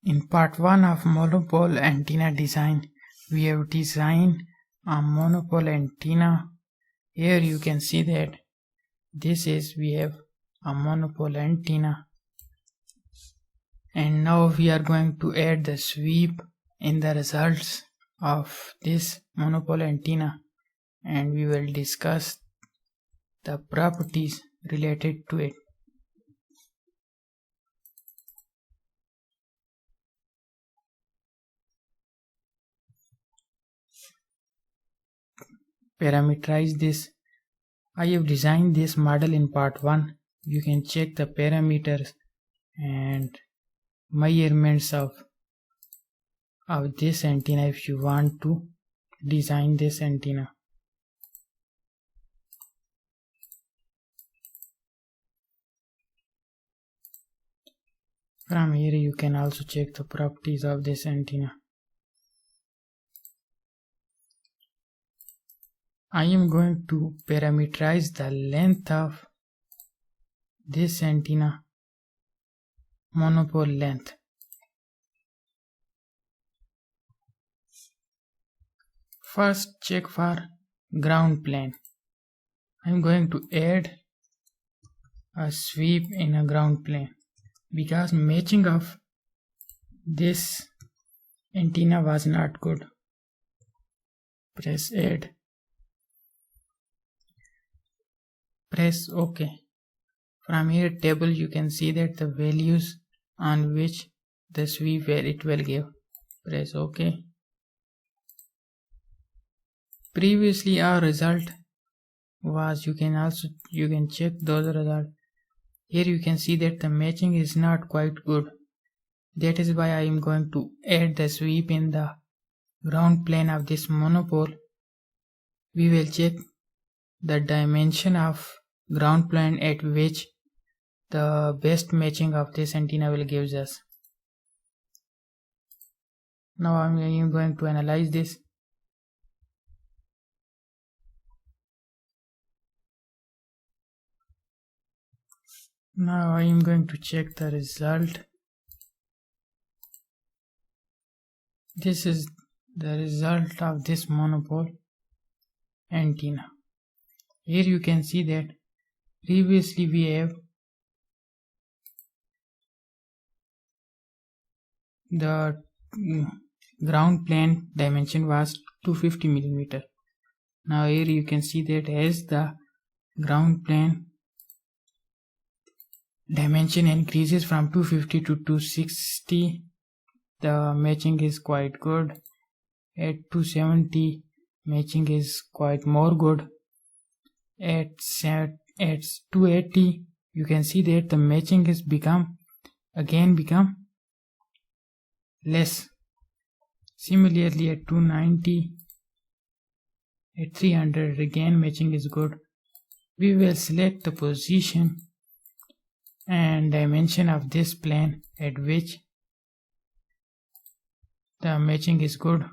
In part 1 of monopole antenna design, we have designed a monopole antenna. Here you can see that we have a monopole antenna, and now we are going to add the sweep in the results of this monopole antenna, and we will discuss the properties related to it. Parameterize this. I have designed this model in part 1. You can check the parameters and measurements of this antenna if you want to design this antenna. From here you can also check the properties of this antenna. I am going to parameterize the length of this antenna, monopole length. First, check for ground plane. I am going to add a sweep in a ground plane because matching of this antenna was not good. Press add. Press OK. From here table you can see that the values on which the sweep it will give. Press OK. Previously our result was, you can check those results. Here you can see that the matching is not quite good. That is why I am going to add the sweep in the ground plane of this monopole. We will check the dimension of ground plane at which the best matching of this antenna will give us. Now I am going to analyze this. Now I am going to check the result. This is the result of this monopole antenna. Here you can see that previously we have the ground plane dimension was 250 mm. Now here you can see that as the ground plane dimension increases from 250 to 260, the matching is quite good. At 270 matching is quite more good. At 280 you can see that the matching is become less. Similarly at 290, at 300 again matching is good. We will select the position and dimension of this plane at which the matching is good.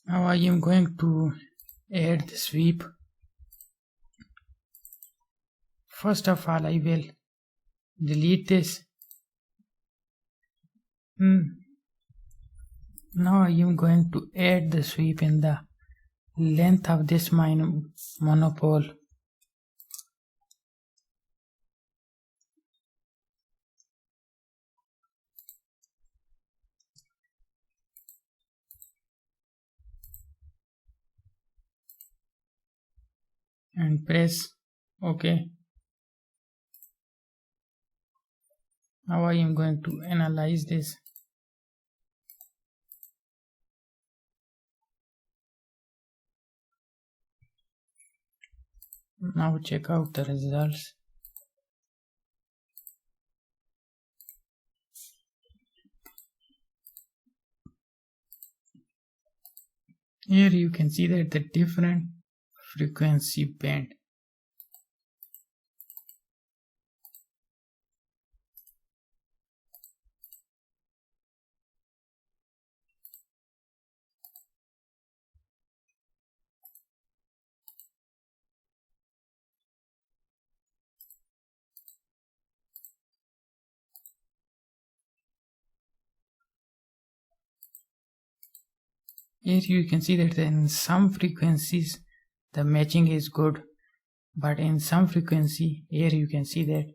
Now I am going to add the sweep. First of all I will delete this. Now I am going to add the sweep in the length of this monopole. And press OK. Now I am going to analyze this. Now check out the results. Here you can see that the different frequency band. Here you can see that in some frequencies the matching is good, but in some frequency here you can see that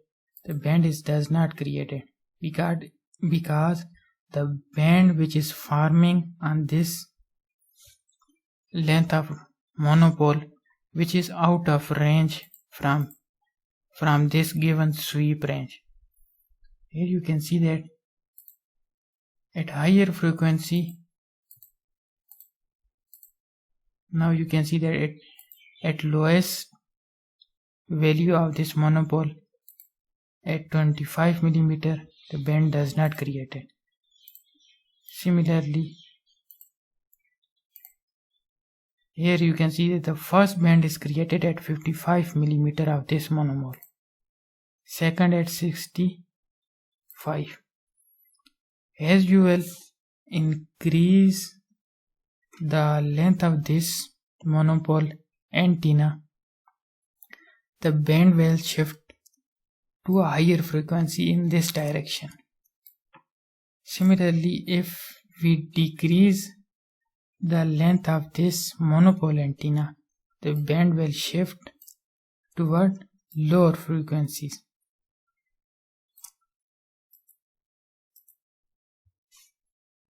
the band does not created because the band which is forming on this length of monopole, which is out of range from this given sweep range. Here you can see that at higher frequency, now you can see that at lowest value of this monopole at 25 mm the band does not create it. Similarly, here you can see that the first band is created at 55 mm of this monopole, second at 65. As you will increase the length of this monopole antenna, the band will shift to a higher frequency in this direction. Similarly, if we decrease the length of this monopole antenna, the band will shift toward lower frequencies.